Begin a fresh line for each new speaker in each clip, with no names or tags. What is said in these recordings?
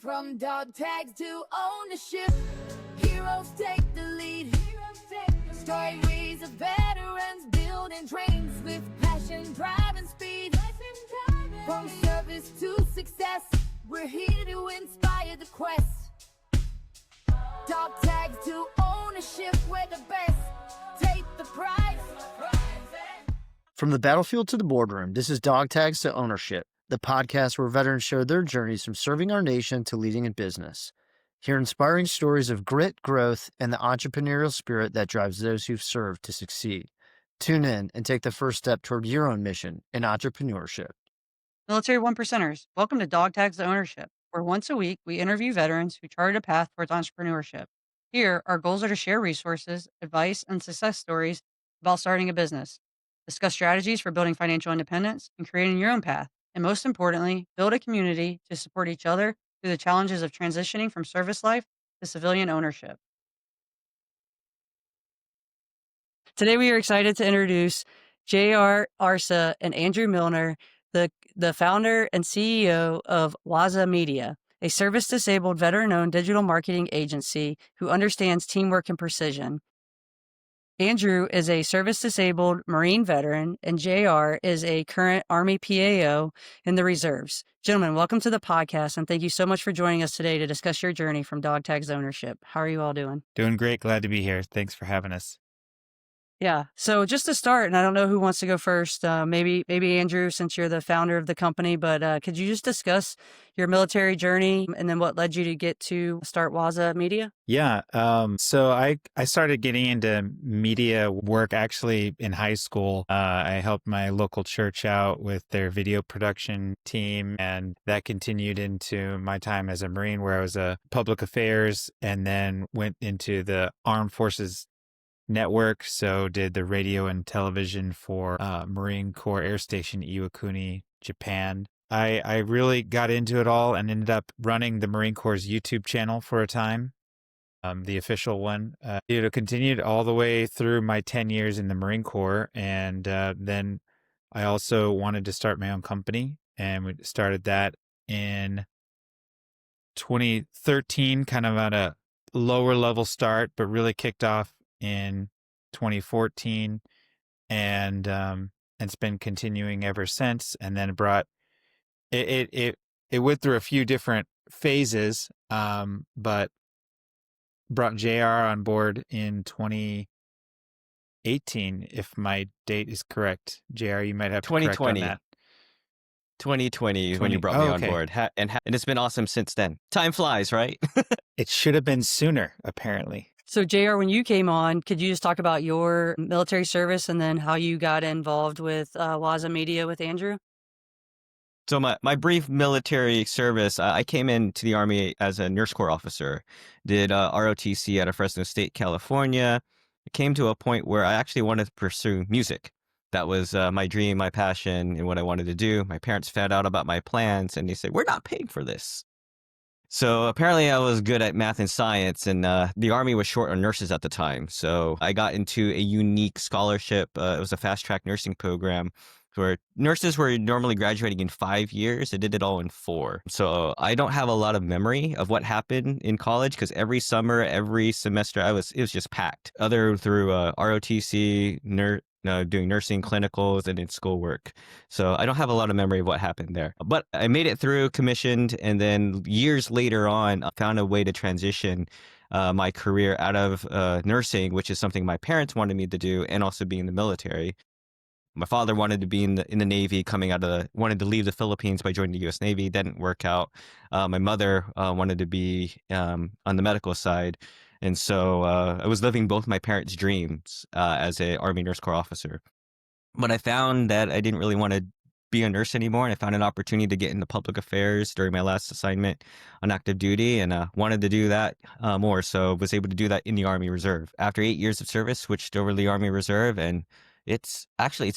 From dog tags to ownership, heroes take the lead. Stories of veterans building dreams with passion, drive, and speed. From service to success, we're here to inspire the quest. Dog tags to ownership, we're the best. Take the prize.
From the battlefield to the boardroom, this is Dog Tags to Ownership, the podcast where veterans share their journeys from serving our nation to leading in business. Hear inspiring stories of grit, growth, and the entrepreneurial spirit that drives those who've served to succeed. Tune in and take the first step toward your own mission in entrepreneurship.
Military One Percenters, welcome to Dog Tags to Ownership, where once a week we interview veterans who charted a path towards entrepreneurship. Here, our goals are to share resources, advice, and success stories about starting a business, discuss strategies for building financial independence and creating your own path, and most importantly, build a community to support each other through the challenges of transitioning from service life to civilian ownership. Today, we are excited to introduce J.R., Arce, and Andrew Milner, the founder and CEO of Waza Media, a service-disabled, veteran-owned digital marketing agency who understands teamwork and precision. Andrew is a service-disabled Marine veteran, and J.R. is a current Army PAO in the reserves. Gentlemen, welcome to the podcast, and thank you so much for joining us today to discuss your journey from dog tags ownership. How are you all doing?
Doing great. Glad to be here. Thanks for having us.
Yeah. So just to start, and I don't know who wants to go first, maybe Andrew, since you're the founder of the company, but could you just discuss your military journey and then what led you to get to start Waza Media?
Yeah. So I started getting into media work actually in high school. I helped my local church out with their video production team, and that continued into my time as a Marine, where I was a public affairs and then went into the Armed Forces network. So did the radio and television for Marine Corps Air Station Iwakuni, Japan. I really got into it all and ended up running the Marine Corps' YouTube channel for a time, the official one. It continued all the way through my 10 years in the Marine Corps. And then I also wanted to start my own company, and we started that in 2013, kind of at a lower level start, but really kicked off in 2014, and it's been continuing ever since. And then it went through a few different phases, but brought JR on board in 2018, if my date is correct. JR, you might have to correct on that.
2020 when you brought me on board, and it's been awesome since then. Time flies, right?
It should have been sooner, apparently.
So JR, when you came on, could you just talk about your military service and then how you got involved with Waza Media with Andrew?
So my brief military service, I came into the Army as a nurse corps officer, did ROTC out of Fresno State, California. It came to a point where I actually wanted to pursue music. That was my dream, my passion, and what I wanted to do. My parents found out about my plans, and they said, "We're not paying for this." So apparently I was good at math and science, and the Army was short on nurses at the time. So I got into a unique scholarship. It was a fast-track nursing program where nurses were normally graduating in 5 years. They did it all in 4. So I don't have a lot of memory of what happened in college, because every summer, every semester, it was just packed. Other through ROTC, doing nursing clinicals and in schoolwork. So I don't have a lot of memory of what happened there. But I made it through, commissioned, and then years later on, I found a way to transition my career out of nursing, which is something my parents wanted me to do, and also be in the military. My father wanted to be in the Navy, wanted to leave the Philippines by joining the U.S. Navy. That didn't work out. My mother wanted to be on the medical side. And so I was living both my parents' dreams as an Army Nurse Corps officer. But I found that I didn't really want to be a nurse anymore, and I found an opportunity to get into public affairs during my last assignment on active duty, and wanted to do that more. So I was able to do that in the Army Reserve. After 8 years of service, switched over to the Army Reserve, and it's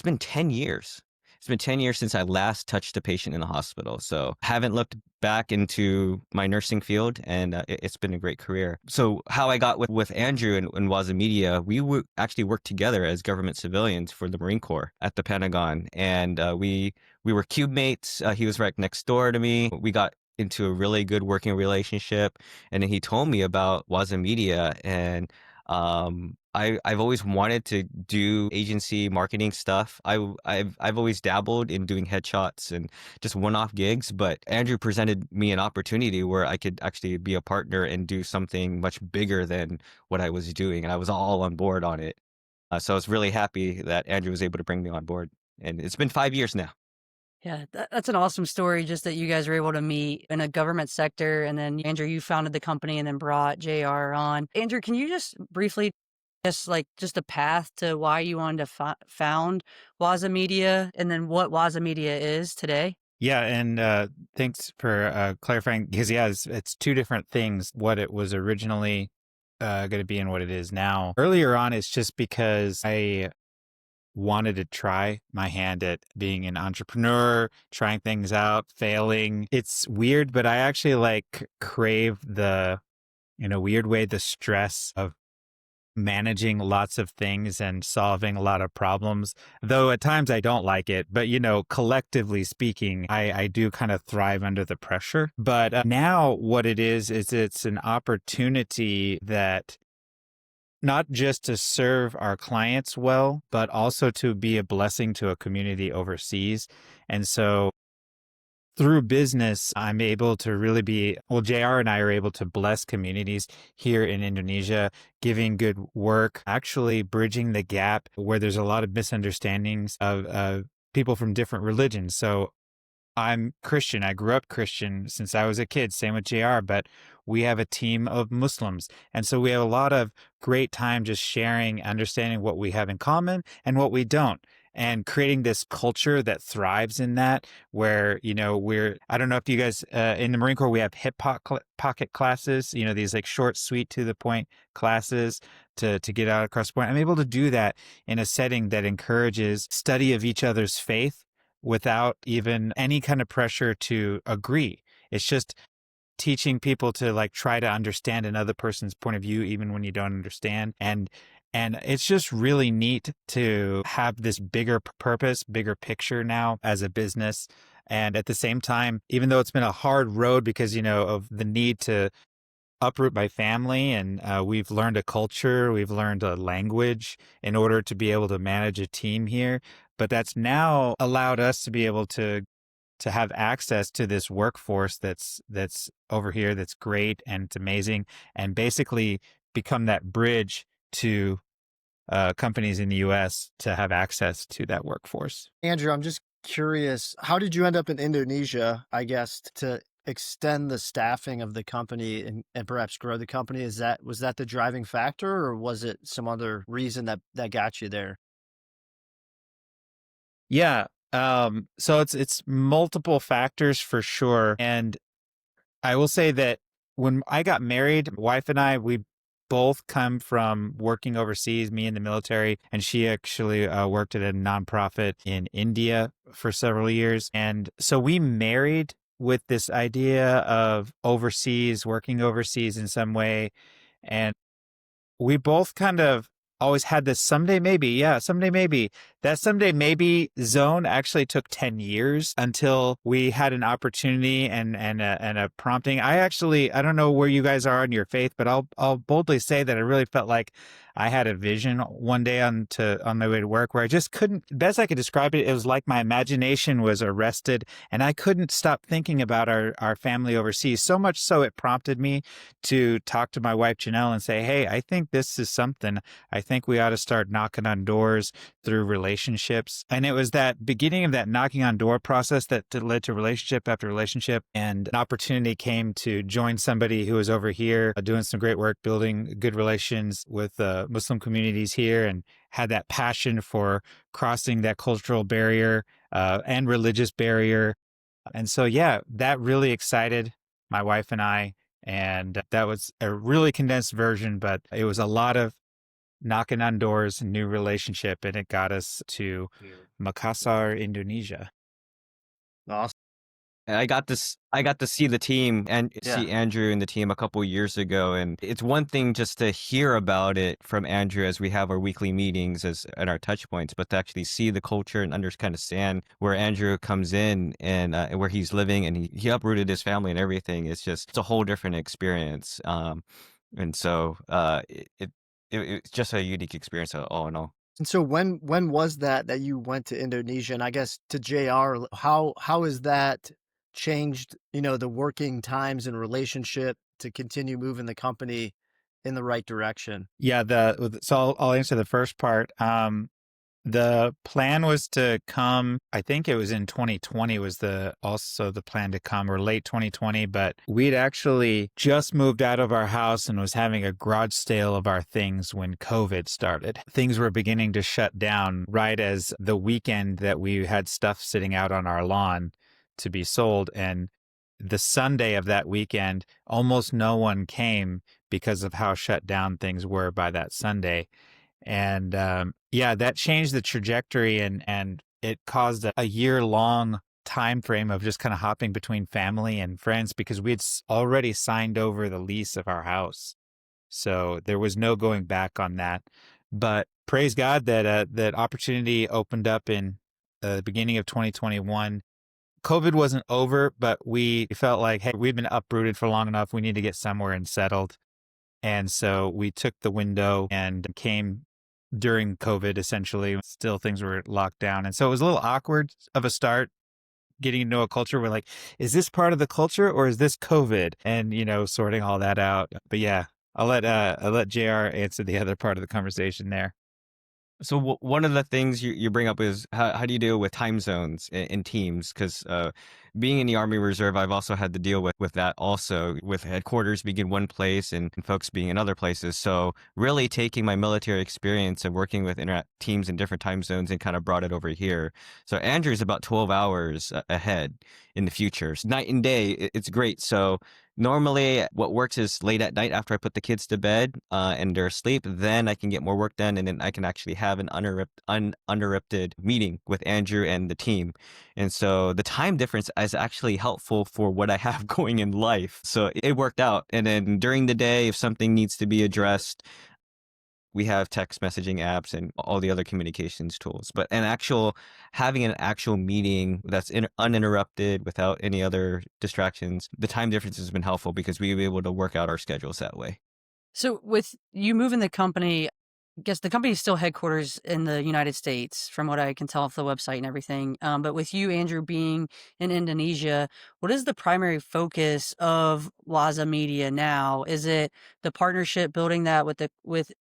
been 10 years. It's been 10 years since I last touched a patient in the hospital. So haven't looked back into my nursing field, and it's been a great career. So how I got with Andrew and Waza Media, we actually worked together as government civilians for the Marine Corps at the Pentagon. And we were cube mates. He was right next door to me. We got into a really good working relationship. And then he told me about Waza Media, and I've always wanted to do agency marketing stuff. I've always dabbled in doing headshots and just one-off gigs, but Andrew presented me an opportunity where I could actually be a partner and do something much bigger than what I was doing, and I was all on board on it. So I was really happy that Andrew was able to bring me on board, and it's been 5 years now.
Yeah, that's an awesome story, just that you guys were able to meet in a government sector. And then, Andrew, you founded the company and then brought JR on. Andrew, can you just briefly, just a path to why you wanted to found Waza Media, and then what Waza Media is today?
Yeah, and thanks for clarifying, because it's two different things, what it was originally going to be and what it is now. Earlier on, it's just because I wanted to try my hand at being an entrepreneur, trying things out, failing. It's weird, but I actually crave in a weird way, the stress of managing lots of things and solving a lot of problems. Though at times I don't like it, but collectively speaking, I do kind of thrive under the pressure. But now what it is it's an opportunity that not just to serve our clients well, but also to be a blessing to a community overseas. And so through business, I'm able to really JR and I are able to bless communities here in Indonesia, giving good work, actually bridging the gap where there's a lot of misunderstandings of people from different religions. So I'm Christian. I grew up Christian since I was a kid, same with JR, but we have a team of Muslims. And so we have a lot of great time just sharing, understanding what we have in common and what we don't, and creating this culture that thrives in that, where, I don't know if you guys, in the Marine Corps, we have hip pocket classes, these short, sweet, to the point classes to get out across the point. I'm able to do that in a setting that encourages study of each other's faith without even any kind of pressure to agree. It's just teaching people to try to understand another person's point of view, even when you don't understand. And it's just really neat to have this bigger purpose, bigger picture now as a business. And at the same time, even though it's been a hard road because, of the need to uproot my family, and we've learned a culture, we've learned a language in order to be able to manage a team here. But that's now allowed us to be able to have access to this workforce that's over here, that's great and it's amazing, and basically become that bridge to companies in the U.S. to have access to that workforce.
Andrew, I'm just curious, how did you end up in Indonesia, I guess, to extend the staffing of the company and perhaps grow the company? Was that the driving factor, or was it some other reason that got you there?
Yeah. So it's multiple factors for sure. And I will say that when I got married, my wife and I, we both come from working overseas, me in the military, and she actually worked at a nonprofit in India for several years. And so we married with this idea of working overseas in some way. And we both kind of always had this someday maybe. That someday maybe zone actually took 10 years until we had an opportunity and a prompting. I don't know where you guys are in your faith, but I'll boldly say that I really felt like I had a vision one day on my way to work where I just couldn't, best I could describe it, it was like my imagination was arrested and I couldn't stop thinking about our family overseas. So much so it prompted me to talk to my wife, Janelle, and say, hey, I think this is something. I think we ought to start knocking on doors through relationships. And it was that beginning of that knocking on door process that led to relationship after relationship. And an opportunity came to join somebody who was over here doing some great work, building good relations with Muslim communities here, and had that passion for crossing that cultural barrier and religious barrier. And so, yeah, that really excited my wife and I. And that was a really condensed version, but it was a lot of knocking on doors, new relationship, and it got us to Makassar, Indonesia.
Awesome.
And I got to see the team and
Yeah.
see Andrew and the team a couple years ago, and it's one thing just to hear about it from Andrew as we have our weekly meetings and our touch points, but to actually see the culture and understand where Andrew comes in and where he's living, and he uprooted his family and everything. It's a whole different experience, and so it's just a unique experience all in all.
And so when was that you went to Indonesia? And I guess to JR, how has that changed, the working times and relationship to continue moving the company in the right direction?
Yeah, so I'll answer the first part. The plan was to come, I think it was in 2020 was also the plan to come, or late 2020, but we'd actually just moved out of our house and was having a garage sale of our things when COVID started. Things were beginning to shut down right as the weekend that we had stuff sitting out on our lawn to be sold. And the Sunday of that weekend, almost no one came because of how shut down things were by that Sunday. And yeah, that changed the trajectory, and it caused a year-long time frame of just kind of hopping between family and friends because we had already signed over the lease of our house. So there was no going back on that. But praise God that that opportunity opened up in the beginning of 2021. COVID wasn't over, but we felt like, hey, we've been uprooted for long enough. We need to get somewhere and settled. And so we took the window and came during COVID, essentially. Still, things were locked down. And so it was a little awkward of a start getting to know a culture. We're like, is this part of the culture or is this COVID? And, sorting all that out. But yeah, I'll let JR answer the other part of the conversation there.
So one of the things you bring up is how do you deal with time zones in teams? Because being in the Army Reserve, I've also had to deal with that also, with headquarters being in one place and folks being in other places. So really taking my military experience and working with teams in different time zones and kind of brought it over here. So Andrew's about 12 hours ahead in the future. So night and day, it's great. So normally, what works is late at night after I put the kids to bed and they're asleep, then I can get more work done, and then I can actually have an uninterrupted meeting with Andrew and the team. And so the time difference is actually helpful for what I have going in life. So it worked out. And then during the day, if something needs to be addressed, we have text messaging apps and all the other communications tools, but having an actual meeting that's uninterrupted without any other distractions, the time difference has been helpful because we were able to work out our schedules that way.
So with you moving the company, I guess the company is still headquarters in the United States, from what I can tell off the website and everything. But with you, Andrew, being in Indonesia, what is the primary focus of Waza Media now? Is it the partnership, building that with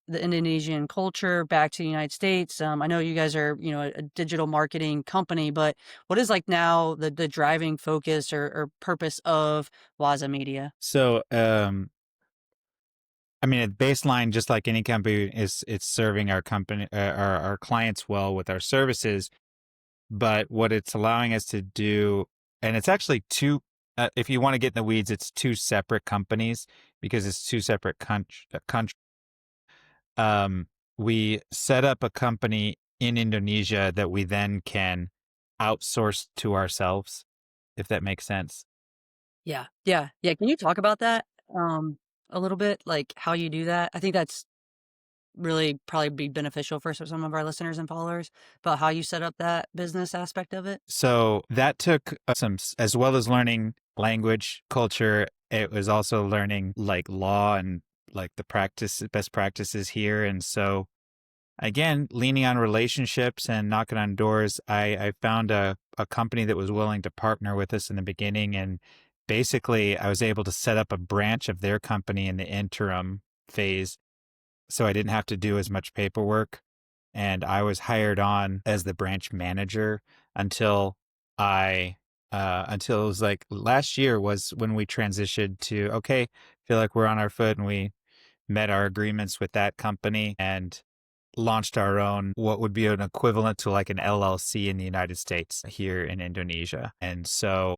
the Indonesian culture back to the United States? I know you guys are, a digital marketing company, but what is like now the driving focus or purpose of Waza Media?
So, I mean, at baseline, just like any company, it's serving our company, our clients well with our services. But what it's allowing us to do, and it's actually two. If you want to get in the weeds, it's two separate companies because it's two separate countries. We set up a company in Indonesia that we then can outsource to ourselves, if that makes sense.
Yeah. Yeah. Yeah. Can you talk about that a little bit? Like how you do that? I think that's really probably be beneficial for some of our listeners and followers about how you set up that business aspect of it.
So that took as well as learning language, culture, it was also learning like law and like the best practices here. And so again, leaning on relationships and knocking on doors, I found a company that was willing to partner with us in the beginning. And basically, I was able to set up a branch of their company in the interim phase. So I didn't have to do as much paperwork. And I was hired on as the branch manager until until it was like last year was when we transitioned to, okay, feel like we're on our foot, and we met our agreements with that company and launched our own, what would be an equivalent to like an LLC in the United States here in Indonesia. And so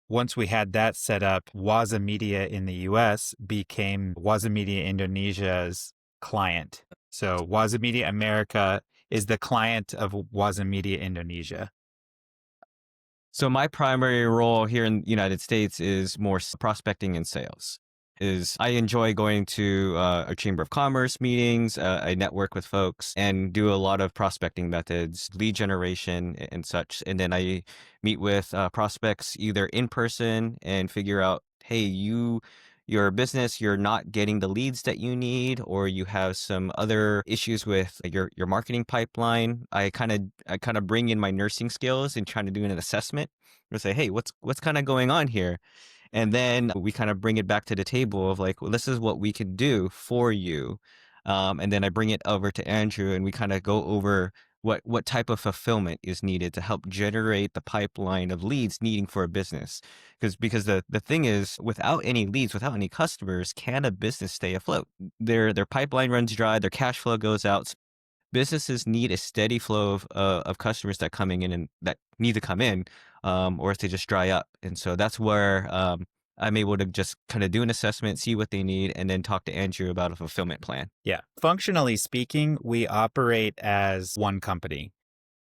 once we had that set up, Waza Media in the US became Waza Media Indonesia's client. So Waza Media America is the client of Waza Media Indonesia.
So my primary role here in the United States is more prospecting and sales. Is I enjoy going to a chamber of commerce meetings. I network with folks and do a lot of prospecting methods, lead generation and such. And then I meet with prospects either in person and figure out, hey, your business, you're not getting the leads that you need, or you have some other issues with your marketing pipeline. I kind of bring in my nursing skills and trying to do an assessment and say, hey, what's kind of going on here? And then we kind of bring it back to the table of like, well, this is what we can do for you. And then I bring it over to Andrew and we kind of go over what type of fulfillment is needed to help generate the pipeline of leads needing for a business. Because the thing is, without any leads, without any customers, can a business stay afloat? Their pipeline runs dry, their cash flow goes out. Businesses need a steady flow of customers that coming in and that need to come in, or if they just dry up. And so that's where I'm able to just kind of do an assessment, see what they need, and then talk to Andrew about a fulfillment plan.
Yeah. Functionally speaking, we operate as one company.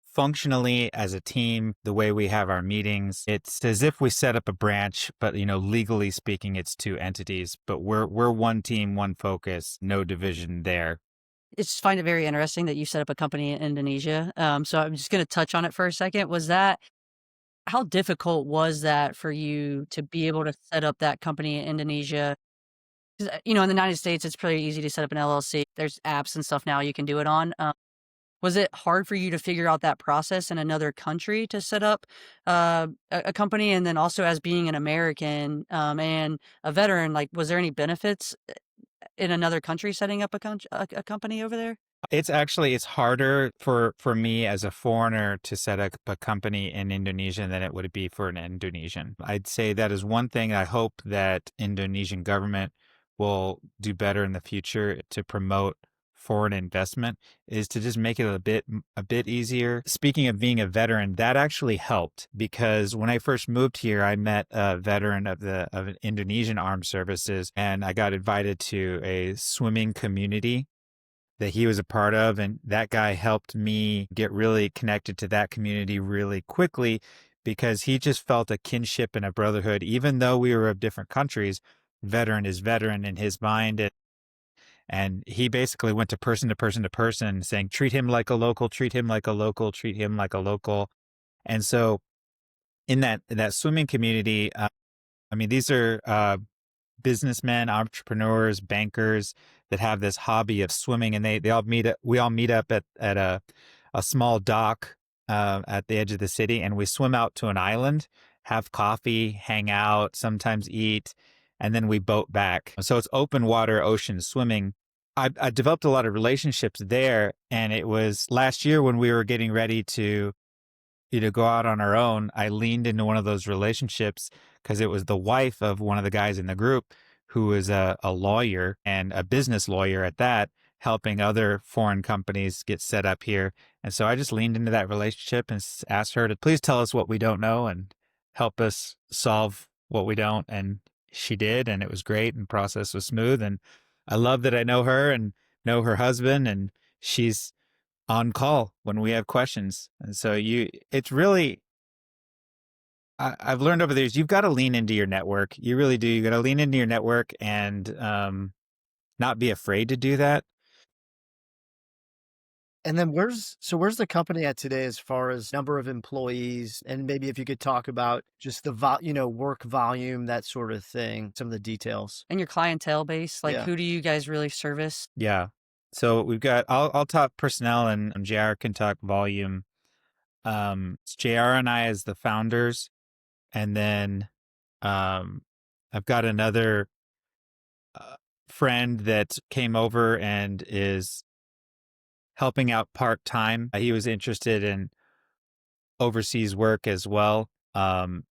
Functionally, as a team, the way we have our meetings, it's as if we set up a branch, but legally speaking, it's two entities. But we're one team, one focus, no division there.
I just find it very interesting that you set up a company in Indonesia. So I'm just going to touch on it for a second. How difficult was that for you to be able to set up that company in Indonesia? 'Cause, in the United States, it's pretty easy to set up an LLC. There's apps and stuff now you can do it on. Was it hard for you to figure out that process in another country to set up a company? And then also as being an American and a veteran, like, was there any benefits in another country setting up a company over there?
It's harder for me as a foreigner to set up a company in Indonesia than it would be for an Indonesian. I'd say that is one thing I hope that Indonesian government will do better in the future to promote foreign investment, is to just make it a bit easier. Speaking of being a veteran, that actually helped, because when I first moved here, I met a veteran of an Indonesian armed services, and I got invited to a swimming community that he was a part of. And that guy helped me get really connected to that community really quickly, because he just felt a kinship and a brotherhood, even though we were of different countries. Veteran is veteran in his mind. And he basically went to person to person to person saying, treat him like a local, treat him like a local, treat him like a local. And so in that swimming community, these are businessmen, entrepreneurs, bankers that have this hobby of swimming, and we all meet up at a small dock at the edge of the city, and we swim out to an island, have coffee, hang out, sometimes eat, and then we boat back. So it's open water, ocean swimming. I developed a lot of relationships there, and it was last year when we were getting ready to go out on our own, I leaned into one of those relationships because it was the wife of one of the guys in the group who was a lawyer, and a business lawyer at that, helping other foreign companies get set up here. And so I just leaned into that relationship and asked her to please tell us what we don't know and help us solve what we don't. And she did, and it was great, and the process was smooth. And I love that I know her and know her husband, and she's on call when we have questions. And so it's really, I've learned over the years, you've got to lean into your network. You really do. You got to lean into your network and not be afraid to do that.
And then where's the company at today as far as number of employees? And maybe if you could talk about just the work volume, that sort of thing, some of the details.
And your clientele base, like,
Yeah.
who do you guys really service?
Yeah. So we've got, I'll talk personnel, and J.R. can talk volume. It's J.R. and I as the founders. And then I've got another friend that came over and is helping out part-time. He was interested in overseas work as well. And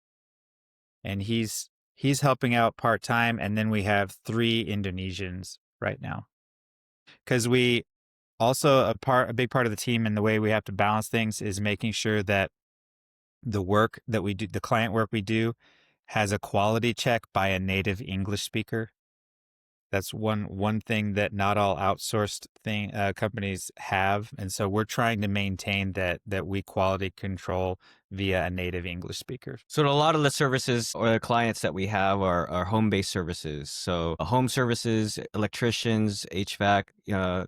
he's helping out part-time. And then we have 3 Indonesians right now. Because we also, a big part of the team and the way we have to balance things is making sure that the work that we do, the client work we do, has a quality check by a native English speaker. That's one thing that not all outsourced companies have. And so we're trying to maintain that we quality control via a native English speaker.
So a lot of the services or the clients that we have are home-based services. So home services, electricians, HVAC,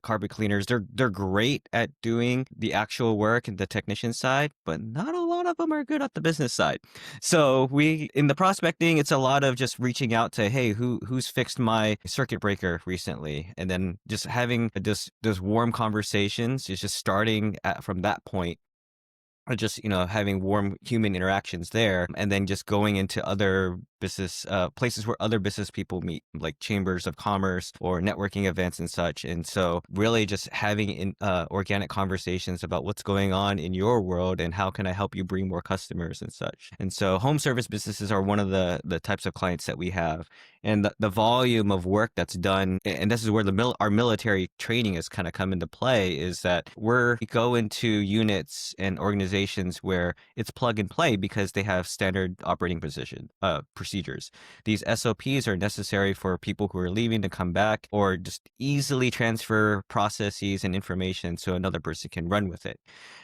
carpet cleaners, they're great at doing the actual work and the technician side, but not a lot of them are good at the business side. So in the prospecting, it's a lot of just reaching out to, hey, who's fixed my circuit breaker recently? And then just having those warm conversations is just starting from that point. Or just, having warm human interactions there, and then just going into other business places where other business people meet, like chambers of commerce or networking events and such. And so really just having organic conversations about what's going on in your world and how can I help you bring more customers and such. And so home service businesses are one of the types of clients that we have. And the volume of work that's done, and this is where our military training has kind of come into play, is that we go into units and organizations where it's plug and play because they have standard operating procedures. These SOPs are necessary for people who are leaving to come back, or just easily transfer processes and information so another person can run with it.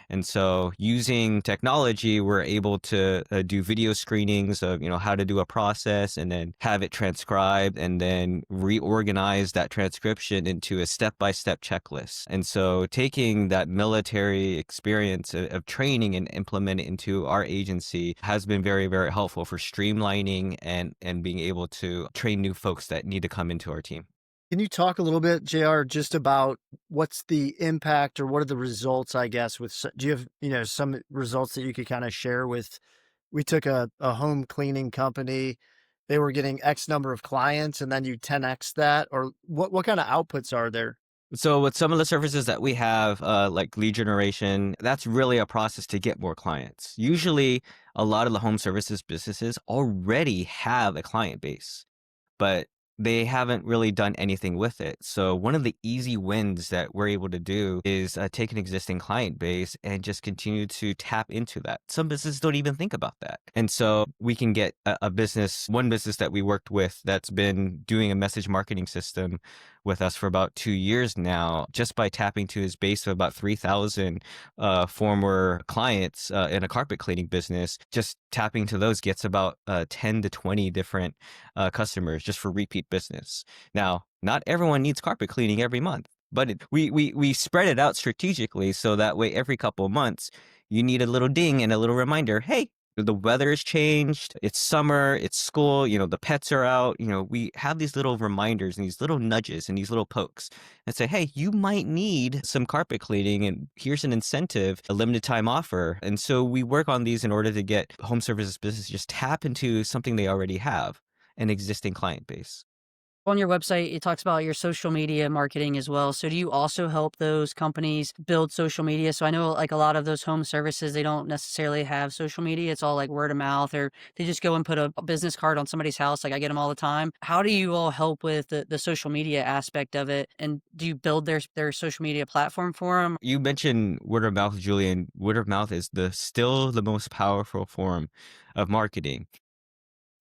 And so using technology, we're able to do video screenings of, how to do a process and then have it transcribed and then reorganize that transcription into a step-by-step checklist. And so taking that military experience of training and implement it into our agency has been very, very helpful for streamlining and being able to train new folks that need to come into our team.
Can you talk a little bit, JR, just about what's the impact or what are the results, I guess, do you have, some results that you could kind of share with? We took a home cleaning company. They were getting X number of clients and then you 10X that, or what kind of outputs are there?
So with some of the services that we have, like lead generation, that's really a process to get more clients. Usually a lot of the home services businesses already have a client base, but they haven't really done anything with it. So one of the easy wins that we're able to do is take an existing client base and just continue to tap into that. Some businesses don't even think about that. And so we can get one business that we worked with that's been doing a message marketing system with us for about 2 years now, just by tapping to his base of about 3,000 former clients in a carpet cleaning business. Just tapping to those gets about 10 to 20 different customers just for repeat business. Now, not everyone needs carpet cleaning every month, but we spread it out strategically so that way every couple of months you need a little ding and a little reminder, hey, the weather has changed, it's summer, it's school, the pets are out, we have these little reminders and these little nudges and these little pokes and say, hey, you might need some carpet cleaning and here's an incentive, a limited time offer. And so we work on these in order to get home services businesses just tap into something they already have, an existing client base.
On your website, it talks about your social media marketing as well. So do you also help those companies build social media? So I know like a lot of those home services, they don't necessarily have social media. It's all like word of mouth, or they just go and put a business card on somebody's house. Like I get them all the time. How do you all help with the social media aspect of it? And do you build their social media platform for them?
You mentioned word of mouth, Julian. Word of mouth is still the most powerful form of marketing.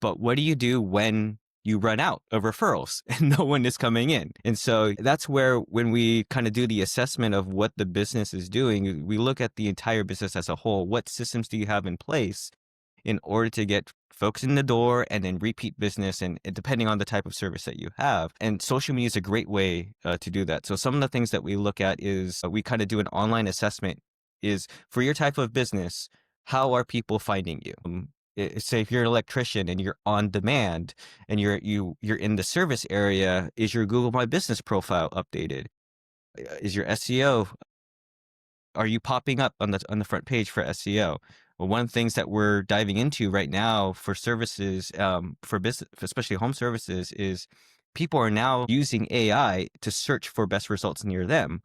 But what do you do when you run out of referrals and no one is coming in? And so that's where, when we kind of do the assessment of what the business is doing, we look at the entire business as a whole. What systems do you have in place in order to get folks in the door and then repeat business, and depending on the type of service that you have? And social media is a great way to do that. So some of the things that we look at is we kind of do an online assessment is, for your type of business, how are people finding you? Say if you're an electrician and you're on demand and you're in the service area, is your Google My Business profile updated? Is your SEO, are you popping up on the front page for SEO? Well, one of the things that we're diving into right now for services, for business, especially home services, is people are now using AI to search for best results near them.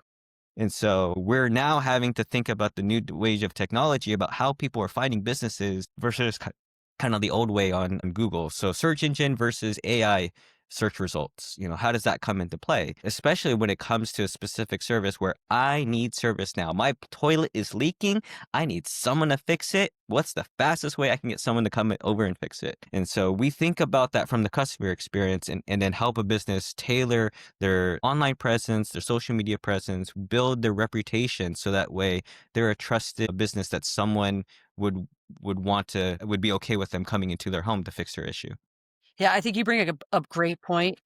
And so we're now having to think about the new wave of technology, about how people are finding businesses versus kind of the old way on Google. So search engine versus AI search results. How does that come into play? Especially when it comes to a specific service where I need service now. My toilet is leaking. I need someone to fix it. What's the fastest way I can get someone to come over and fix it? And so we think about that from the customer experience, and then help a business tailor their online presence, their social media presence, build their reputation so that way they're a trusted business that someone would would be okay with them coming into their home to fix their issue.
Yeah, I think you bring a great point.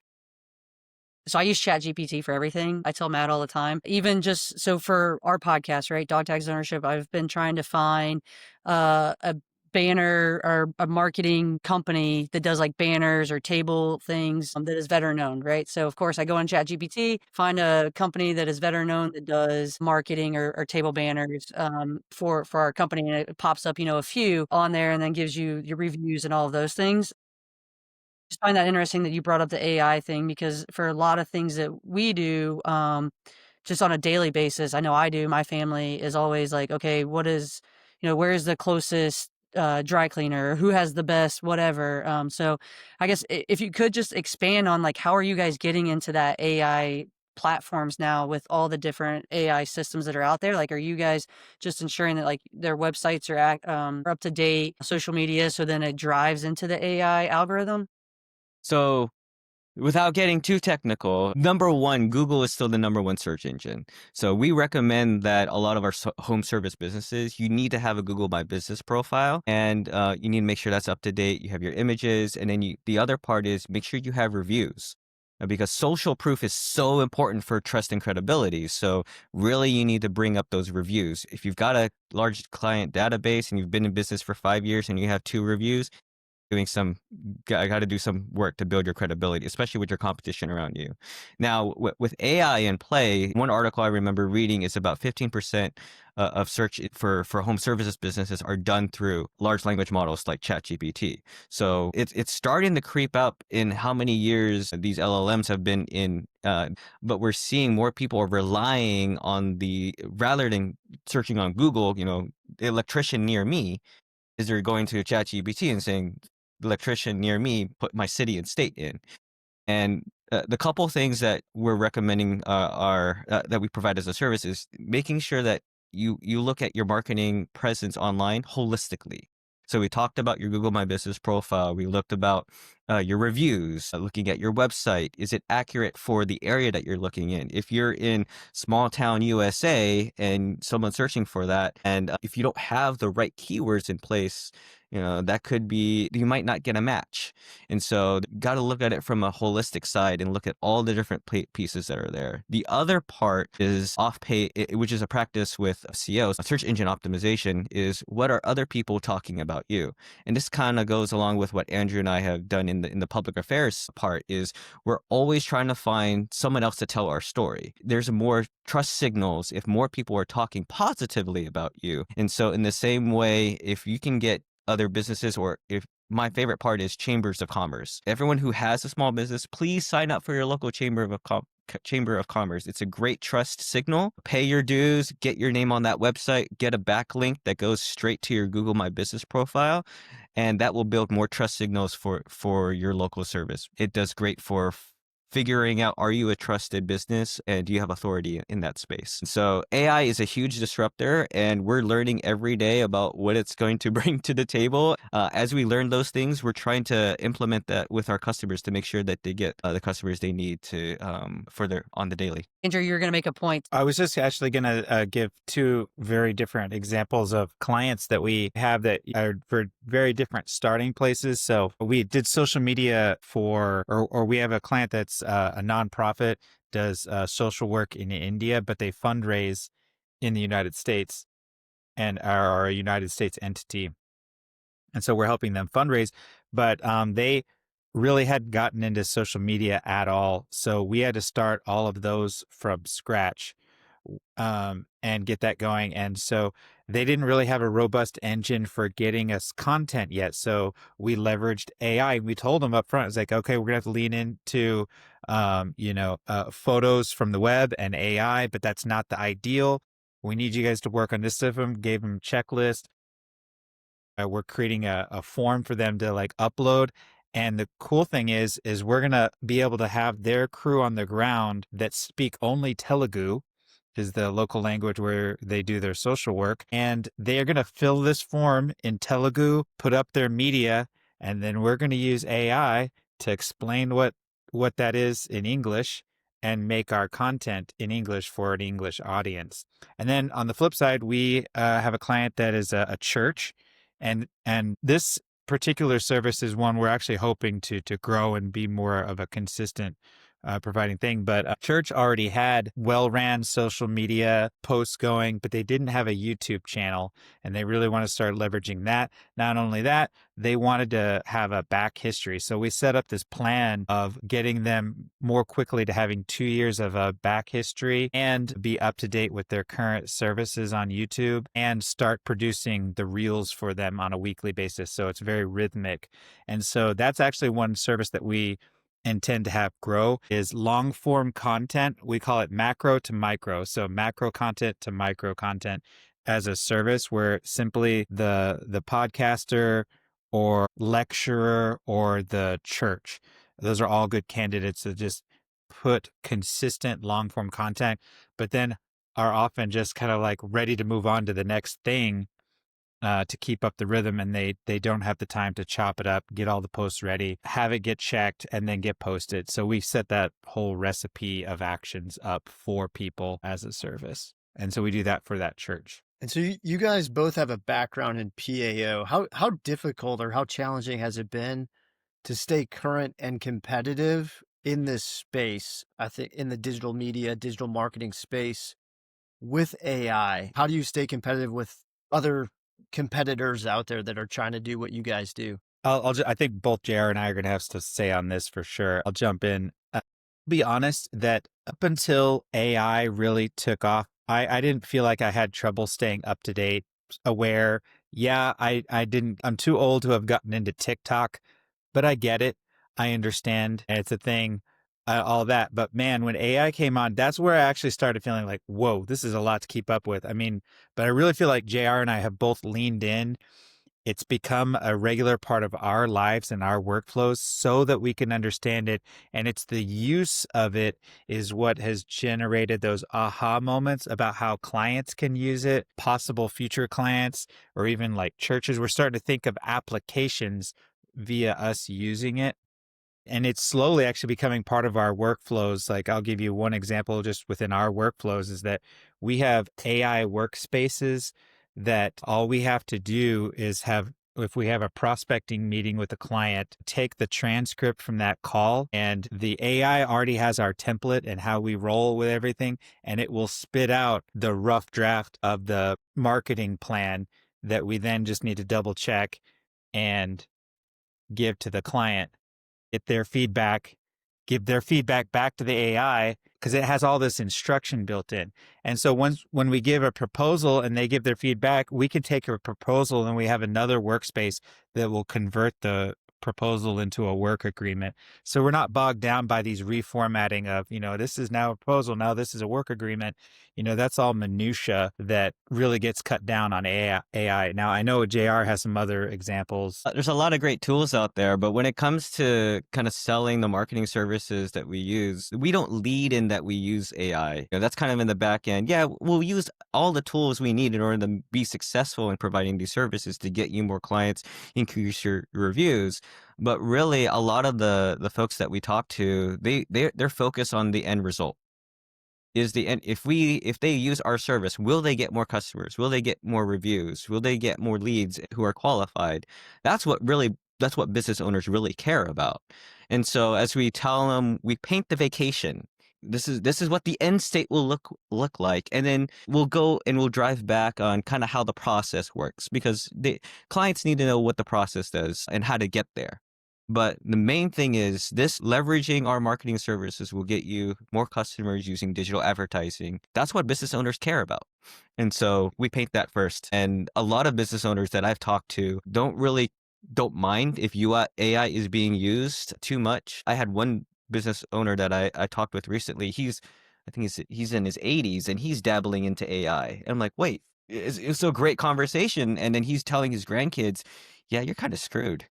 So I use ChatGPT for everything. I tell Matt all the time, even just so for our podcast, right? DogTags Ownership. I've been trying to find a banner or a marketing company that does like banners or table things that is veteran owned, right? So of course I go on ChatGPT, find a company that is veteran owned that does marketing or table banners for our company, and it pops up, a few on there, and then gives you your reviews and all of those things. Just find that interesting that you brought up the AI thing, because for a lot of things that we do, just on a daily basis, I know I do, my family is always like, okay, where's the closest dry cleaner? Who has the best whatever? So I guess if you could just expand on like, how are you guys getting into that AI platforms now with all the different AI systems that are out there? Like, are you guys just ensuring that like their websites are up to date, social media, so then it drives into the AI algorithm?
So without getting too technical, number one, Google is still the number one search engine. So we recommend that a lot of our home service businesses, you need to have a Google My Business profile, and you need to make sure that's up to date. You have your images, and then the other part is make sure you have reviews. Because social proof is so important for trust and credibility. So really you need to bring up those reviews. If you've got a large client database and you've been in business for 5 years and you have 2 reviews, I got to do some work to build your credibility, especially with your competition around you. Now, with AI in play, one article I remember reading is about 15% of search for home services businesses are done through large language models like ChatGPT. So it's starting to creep up in how many years these LLMs have been in, but we're seeing more people are relying on rather than searching on Google, electrician near me, is they're going to ChatGPT and saying, electrician near me, put my city and state in. And the couple things that we're recommending are that we provide as a service is making sure that you look at your marketing presence online holistically. So we talked about your Google My Business profile. We looked about your reviews, looking at your website. Is it accurate for the area that you're looking in? If you're in small town USA and someone's searching for that, and if you don't have the right keywords in place, that could be, you might not get a match. And so got to look at it from a holistic side and look at all the different pieces that are there. The other part is off-page, which is a practice with SEO, search engine optimization, is what are other people talking about you? And this kind of goes along with what Andrew and I have done in the public affairs part, is we're always trying to find someone else to tell our story. There's more trust signals if more people are talking positively about you. And so in the same way, if you can get other businesses, or if my favorite part is chambers of commerce. Everyone who has a small business, please sign up for your local chamber of commerce. It's a great trust signal. Pay your dues, get your name on that website, get a backlink that goes straight to your Google My Business profile, and that will build more trust signals for your local service. It does great for figuring out, are you a trusted business and do you have authority in that space? So AI is a huge disruptor, and we're learning every day about what it's going to bring to the table. As we learn those things, we're trying to implement that with our customers to make sure that they get the customers they need to on the daily.
Andrew, you're going to make a point.
I was just actually going to give 2 very different examples of clients that we have that are for very different starting places. So we did social media or we have a client that's a nonprofit, does social work in India, but they fundraise in the United States and are a United States entity. And so we're helping them fundraise, but they really hadn't gotten into social media at all. So we had to start all of those from scratch and get that going. And so they didn't really have a robust engine for getting us content yet. So we leveraged AI. We told them up front, it's like, okay, we're going to have to lean into, photos from the web and AI, but that's not the ideal. We need you guys to work on this system. Gave them checklist. We're creating a form for them to like upload. And the cool thing is we're going to be able to have their crew on the ground that speak only Telugu, is the local language where they do their social work. And they are going to fill this form in Telugu, put up their media, and then we're going to use AI to explain what that is in English and make our content in English for an English audience. And then on the flip side, we have a client that is a church And this particular service is one we're actually hoping to grow and be more of a consistent providing thing. But church already had well-ran social media posts going, but they didn't have a YouTube channel, and they really want to start leveraging that. Not only that, they wanted to have a back history. So we set up this plan of getting them more quickly to having 2 years of a back history and be up to date with their current services on YouTube and start producing the reels for them on a weekly basis. So it's very rhythmic. And so that's actually one service that we intend to have grow is long form content. We call it macro to micro. So macro content to micro content as a service where simply the podcaster or lecturer or the church, those are all good candidates to just put consistent long form content, but then are often just kind of like ready to move on to the next thing to keep up the rhythm, and they don't have the time to chop it up, get all the posts ready, have it get checked, and then get posted. So we set that whole recipe of actions up for people as a service. And so we do that for that church.
And so you guys both have a background in PAO. How difficult or how challenging has it been to stay current and competitive in this space? I think in the digital media, digital marketing space with AI. How do you stay competitive with other competitors out there that are trying to do what you guys do?
I think both JR and I are going to have to say on this for sure. I'll jump in. Be honest that up until AI really took off, I didn't feel like I had trouble staying up to date, aware. Yeah, I'm too old to have gotten into TikTok, but I get it. I understand. And it's a thing, all that. But man, when AI came on, that's where I actually started feeling like, whoa, this is a lot to keep up with. I mean, but I really feel like JR and I have both leaned in. It's become a regular part of our lives and our workflows so that we can understand it. And it's the use of it is what has generated those aha moments about how clients can use it, possible future clients, or even like churches. We're starting to think of applications via us using it. And it's slowly actually becoming part of our workflows. Like I'll give you one example just within our workflows is that we have AI workspaces that all we have to do is if we have a prospecting meeting with a client, take the transcript from that call, and the AI already has our template and how we roll with everything, and it will spit out the rough draft of the marketing plan that we then just need to double check and give to the client, get their feedback, give their feedback back to the AI because it has all this instruction built in. And so when we give a proposal and they give their feedback, we can take a proposal and we have another workspace that will convert the proposal into a work agreement. So we're not bogged down by these reformatting of, this is now a proposal, now this is a work agreement. That's all minutia that really gets cut down on AI. Now, I know JR has some other examples.
There's a lot of great tools out there, but when it comes to kind of selling the marketing services that we use, we don't lead in that we use AI. That's kind of in the back end. Yeah, we'll use all the tools we need in order to be successful in providing these services to get you more clients, increase your reviews. But really, a lot of the folks that we talk to, they're focused on the end result. Is the end, if they use our service, will they get more customers? Will they get more reviews? Will they get more leads who are qualified? That's what business owners really care about. And so as we tell them, we paint the vacation. This is what the end state will look like, and then we'll go and we'll drive back on kind of how the process works, because the clients need to know what the process does and how to get there. But the main thing is this: leveraging our marketing services will get you more customers using digital advertising. That's what business owners care about. And so we paint that first. And a lot of business owners that I've talked to don't mind if AI is being used too much. I had one business owner that I talked with recently. I think he's in his 80s and he's dabbling into AI. And I'm like, wait, it's a great conversation. And then he's telling his grandkids, yeah, you're kind of screwed.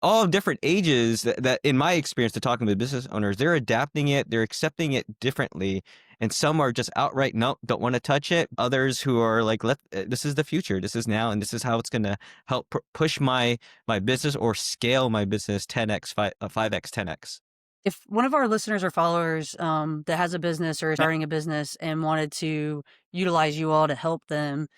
All different ages that in my experience to talking with business owners, they're adapting it, they're accepting it differently. And some are just outright, no, don't want to touch it. Others who are like, this is the future, this is now, and this is how it's going to help push my business or scale my business 10x, 5x, 10x.
If one of our listeners or followers that has a business or is starting a business and wanted to utilize you all to help them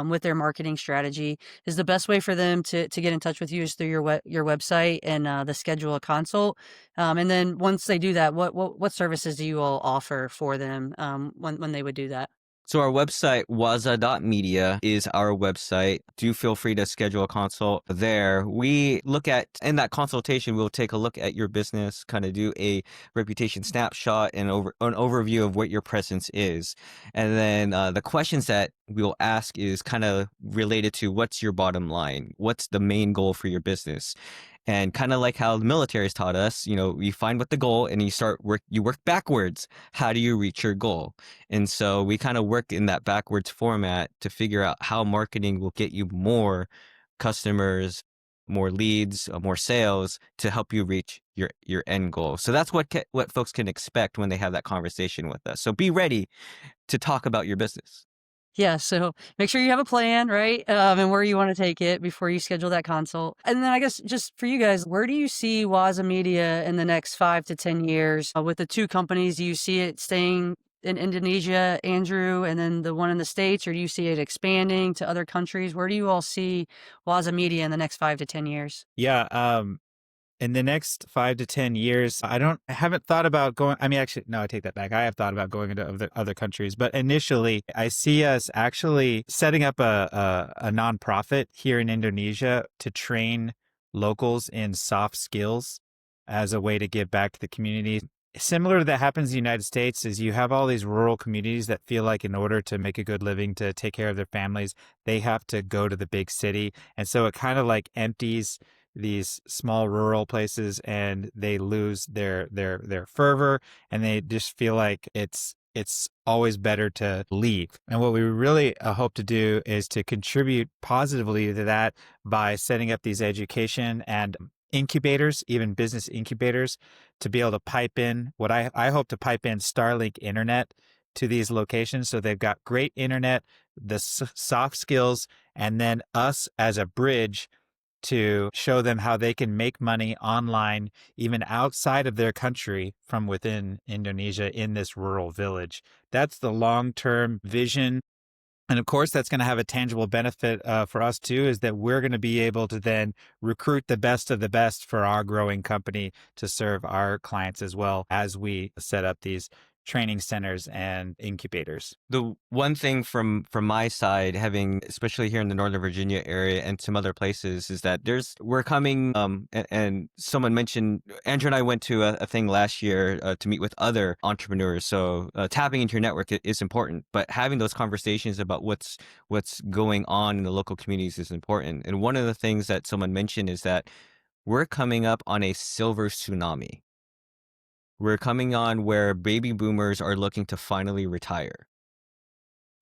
with their marketing strategy, is the best way for them to get in touch with you is through your website and the schedule a consult. And then once they do that, what services do you all offer for them when they would do that?
So our website, waza.media, is our website. Do feel free to schedule a consult there. We look at, in that consultation, we'll take a look at your business, kind of do a reputation snapshot and an overview of what your presence is. And then the questions that we'll ask is kind of related to what's your bottom line? What's the main goal for your business? And kind of like how the military has taught us, you find what the goal and you work backwards. How do you reach your goal? And so we kind of work in that backwards format to figure out how marketing will get you more customers, more leads, more sales to help you reach your end goal. So that's what folks can expect when they have that conversation with us. So be ready to talk about your business.
Yeah, so make sure you have a plan, right? And where you want to take it before you schedule that consult. And then I guess just for you guys, where do you see Waza Media in the next 5 to 10 years with the two companies? Do you see it staying in Indonesia, Andrew, and then the one in the States, or do you see it expanding to other countries? Where do you all see Waza Media in the next 5 to 10 years?
Yeah. In the next 5 to 10 years, I haven't thought about going. I mean, actually, no, I take that back. I have thought about going into other countries, but initially, I see us actually setting up a nonprofit here in Indonesia to train locals in soft skills as a way to give back to the community. Similar to that happens in the United States is you have all these rural communities that feel like in order to make a good living, to take care of their families, they have to go to the big city. And so it kind of like empties these small rural places and they lose their fervor, and they just feel like it's always better to leave. And what we really hope to do is to contribute positively to that by setting up these education and incubators, even business incubators, to be able to pipe in what I hope to pipe in Starlink internet to these locations. So they've got great internet, the soft skills, and then us as a bridge to show them how they can make money online, even outside of their country from within Indonesia in this rural village. That's the long-term vision. And of course, that's going to have a tangible benefit for us too, is that we're going to be able to then recruit the best of the best for our growing company to serve our clients as well as we set up these training centers and incubators.
The one thing from my side, having especially here in the Northern Virginia area and some other places, is that we're coming and someone mentioned, Andrew and I went to a thing last year to meet with other entrepreneurs. So tapping into your network is important, but having those conversations about what's going on in the local communities is important. And one of the things that someone mentioned is that we're coming up on a silver tsunami. We're coming on where baby boomers are looking to finally retire.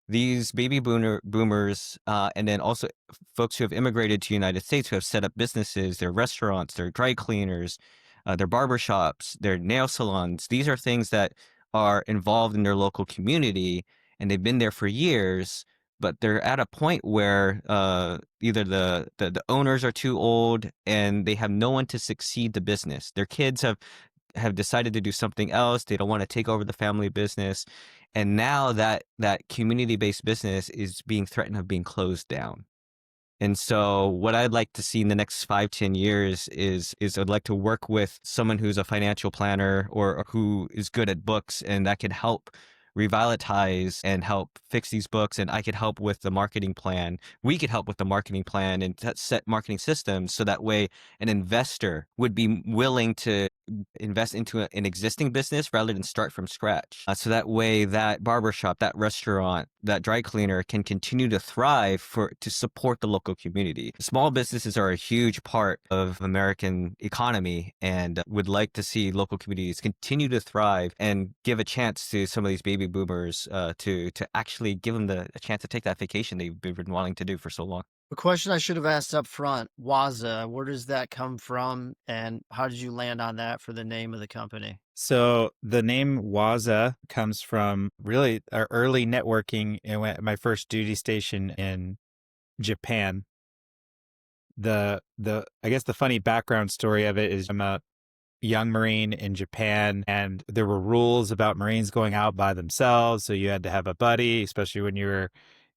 These baby boomers, and then also folks who have immigrated to the United States, who have set up businesses, their restaurants, their dry cleaners, their barbershops, their nail salons. These are things that are involved in their local community, and they've been there for years, but they're at a point where either the owners are too old and they have no one to succeed the business. Their kids have decided to do something else. They don't want to take over the family business. And now that community-based business is being threatened of being closed down. And so what I'd like to see in the next 5-10 years is I'd like to work with someone who's a financial planner or who is good at books, and that could help revitalize and help fix these books. And I could help with the marketing plan. We could help with the marketing plan and set marketing systems so that way an investor would be willing to invest into an existing business rather than start from scratch. So that way that barbershop, that restaurant, that dry cleaner can continue to thrive to support the local community. Small businesses are a huge part of American economy, and would like to see local communities continue to thrive and give a chance to some of these baby boomers to actually give them a chance to take that vacation they've been wanting to do for so long.
A question I should have asked up front, Waza, where does that come from and how did you land on that for the name of the company?
So the name Waza comes from really our early networking at my first duty station in Japan. I guess the funny background story of it is I'm a young Marine in Japan, and there were rules about Marines going out by themselves. So you had to have a buddy, especially when you were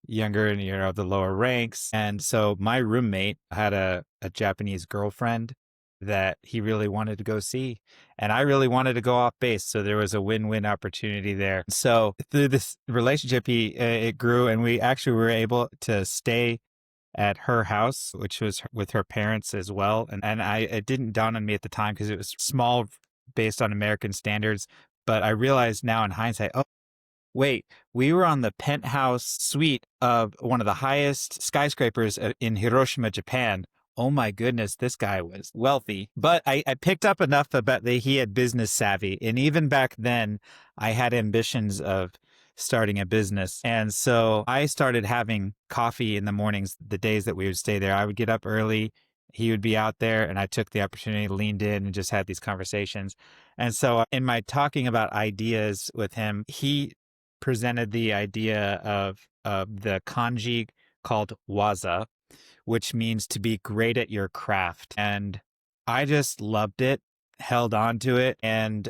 younger and you're of the lower ranks. And so my roommate had a Japanese girlfriend that he really wanted to go see. And I really wanted to go off base. So there was a win-win opportunity there. So through this relationship, it grew, and we actually were able to stay at her house, which was with her parents as well. And it didn't dawn on me at the time because it was small based on American standards. But I realized now in hindsight, oh, wait, we were on the penthouse suite of one of the highest skyscrapers in Hiroshima, Japan. Oh my goodness, this guy was wealthy. But I picked up enough about that he had business savvy. And even back then, I had ambitions of starting a business. And so I started having coffee in the mornings, the days that we would stay there. I would get up early. He would be out there, and I took the opportunity, leaned in, and just had these conversations. And so in my talking about ideas with him, he presented the idea of the kanji called waza, which means to be great at your craft. And I just loved it, held on to it. And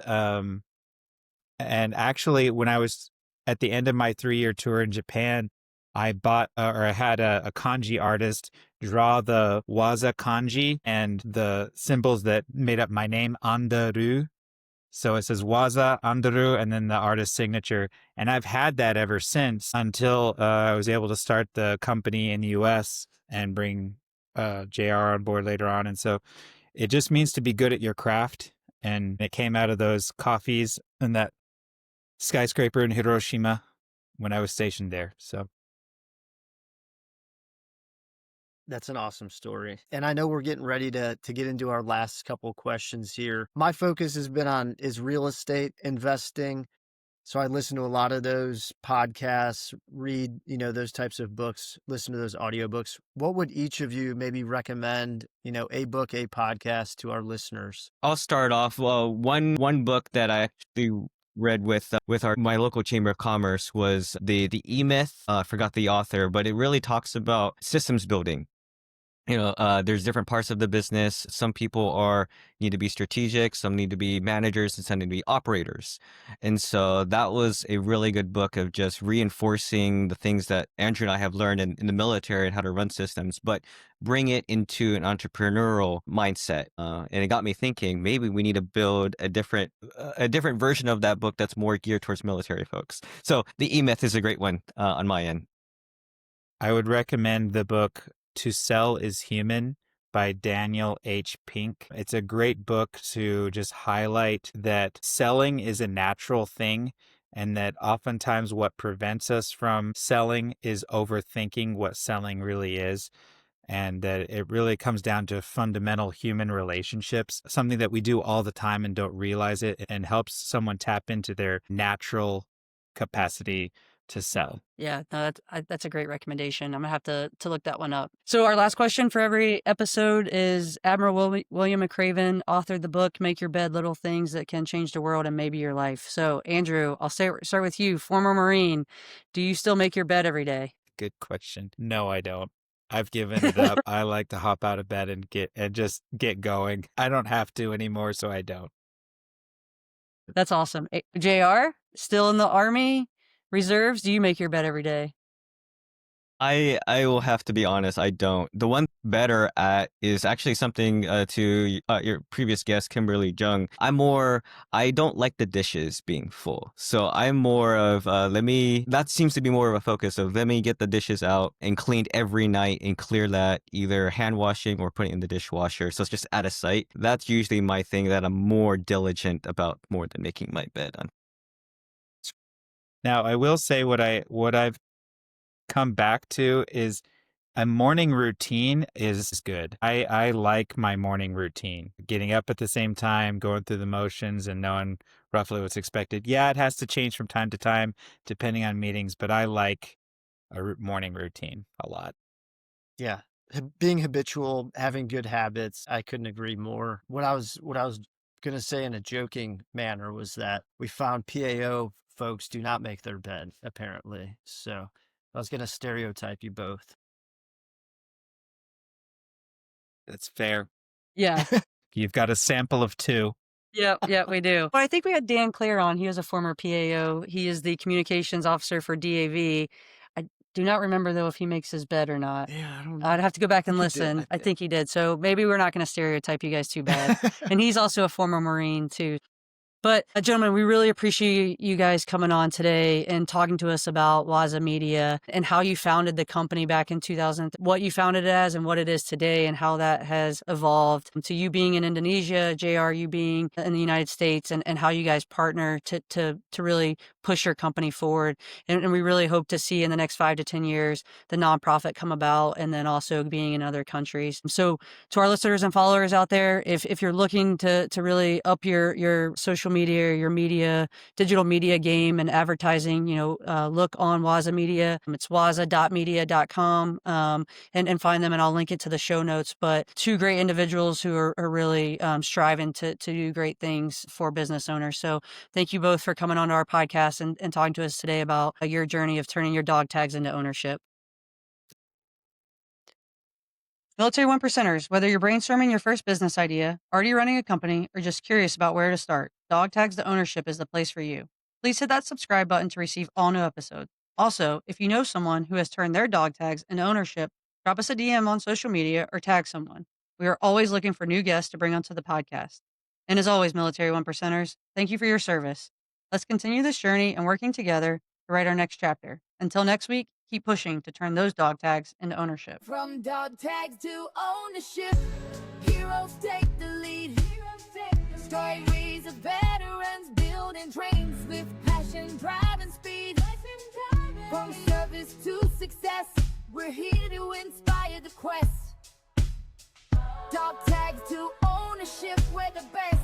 actually, when I was at the end of my 3-year tour in Japan, I bought or I had a kanji artist draw the waza kanji and the symbols that made up my name, Andaru. So it says Waza, Andaru, and then the artist's signature. And I've had that ever since until I was able to start the company in the US and bring J.R. on board later on. And so it just means to be good at your craft. And it came out of those coffees and that skyscraper in Hiroshima when I was stationed there. So
That's an awesome story. And I know we're getting ready to get into our last couple questions here. My focus has been on is real estate investing. So I listen to a lot of those podcasts, read, those types of books, listen to those audiobooks. What would each of you maybe recommend, a book, a podcast to our listeners?
I'll start off. Well, one book that I actually read with my local chamber of commerce was the E-Myth. I forgot the author, but it really talks about systems building. There's different parts of the business. Some people need to be strategic, some need to be managers, and some need to be operators. And so that was a really good book of just reinforcing the things that Andrew and I have learned in the military and how to run systems, but bring it into an entrepreneurial mindset. And it got me thinking, maybe we need to build a different version of that book that's more geared towards military folks. So the E-Myth is a great one on my end.
I would recommend the book To Sell is Human by Daniel H. Pink. It's a great book to just highlight that selling is a natural thing, and that oftentimes what prevents us from selling is overthinking what selling really is, and that it really comes down to fundamental human relationships, something that we do all the time and don't realize it, and helps someone tap into their natural capacity to sell.
Yeah, no, that's a great recommendation. I'm gonna have to look that one up. So our last question for every episode is: Admiral William McRaven authored the book "Make Your Bed: Little Things That Can Change the World and Maybe Your Life." So Andrew, I'll start with you, former Marine. Do you still make your bed every day?
Good question. No, I don't. I've given it up. I like to hop out of bed and just get going. I don't have to anymore, so I don't.
That's awesome. JR, still in the Army Reserves? Do you make your bed every day?
I will have to be honest, I don't. The one better at is actually something to your previous guest, Kimberly Jung. I don't like the dishes being full. So I'm more of, that seems to be more of a focus of let me get the dishes out and cleaned every night and clear that, either hand washing or putting it in the dishwasher. So it's just out of sight. That's usually my thing that I'm more diligent about more than making my bed.
Now, I will say what I've come back to is a morning routine is good. I like my morning routine. Getting up at the same time, going through the motions and knowing roughly what's expected. Yeah, it has to change from time to time depending on meetings, but I like a morning routine a lot.
Yeah. Being habitual, having good habits, I couldn't agree more. What I was going to say in a joking manner was that we found PAO folks do not make their bed, apparently. So I was going to stereotype you both.
That's fair.
Yeah.
You've got a sample of two.
Yeah, we do. But I think we had Dan Clare on. He was a former PAO. He is the communications officer for DAV. I do not remember, though, if he makes his bed or not.
Yeah, I don't know.
I'd have to go back and
think he did.
listen. I think he did. So maybe we're not going to stereotype you guys too bad. And he's also a former Marine, too. But gentlemen, we really appreciate you guys coming on today and talking to us about Waza Media and how you founded the company back in 2000, what you founded it as and what it is today and how that has evolved to you being in Indonesia, JR, you being in the United States, and how you guys partner to really push your company forward. And we really hope to see in the next 5 to 10 years the nonprofit come about and then also being in other countries. So to our listeners and followers out there, if you're looking to really up your social media, your media, digital media game and advertising, look on Waza Media. It's waza.media.com and find them, and I'll link it to the show notes. But two great individuals who are really striving to do great things for business owners. So thank you both for coming on to our podcast and talking to us today about your journey of turning your dog tags into ownership. Military One Percenters, whether you're brainstorming your first business idea, already running a company, or just curious about where to start, Dog Tags to Ownership is the place for you. Please hit that subscribe button to receive all new episodes. Also, if you know someone who has turned their dog tags into ownership, drop us a DM on social media or tag someone. We are always looking for new guests to bring onto the podcast. And as always, Military One Percenters, thank you for your service. Let's continue this journey and working together to write our next chapter. Until next week, keep pushing to turn those dog tags into ownership.
From dog tags to ownership, heroes take the lead. Stories of veterans building dreams with passion, drive, and speed. From service to success, we're here to inspire the quest. Dog tags to ownership, we're the best.